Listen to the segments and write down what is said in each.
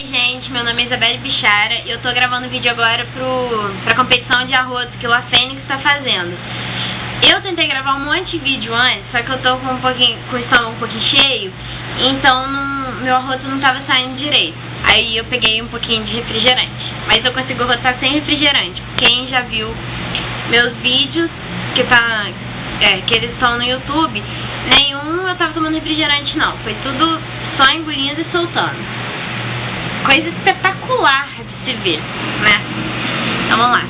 Gente, meu nome é Isabelle Bichara e eu tô gravando vídeo agora pra competição de arroto que o La Fênix tá fazendo. Eu tentei gravar um monte de vídeo antes, só que eu tô com o estômago um pouquinho cheio, então meu arroto não tava saindo direito. Aí eu peguei um pouquinho de refrigerante, mas eu consigo arrotar sem refrigerante. Quem já viu meus vídeos que eles estão no YouTube, nenhum eu tava tomando refrigerante não, foi tudo só engolindo e soltando. Coisa espetacular de se ver, né? Então vamos lá.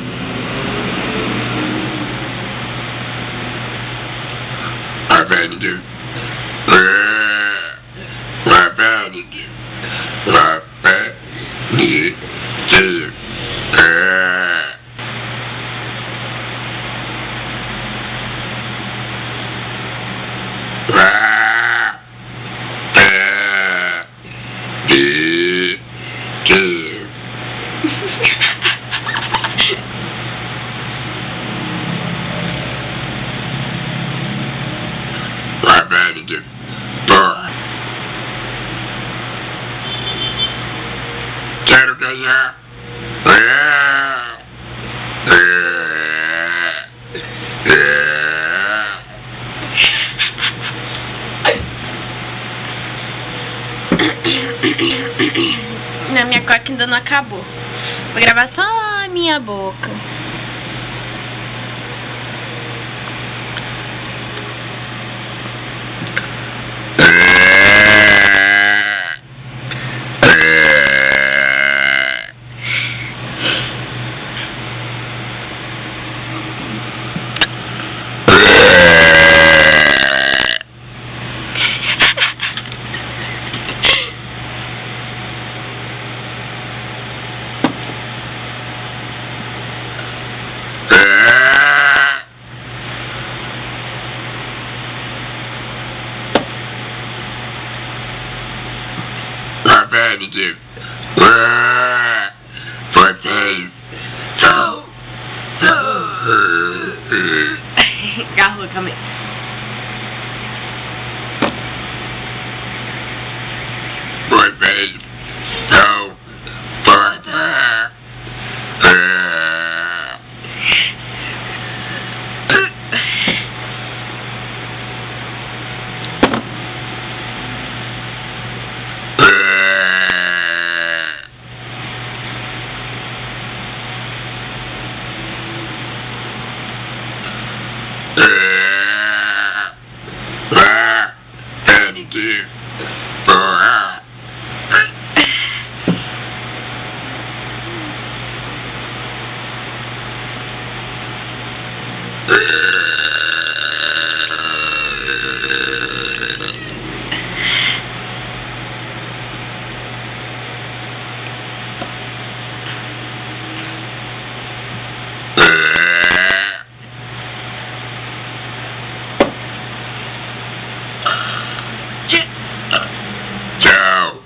Quero ganhar. Não, minha coca ainda não acabou. Vou gravar só a minha boca. Garro, calma aí. Foi feio. Não. Ciao.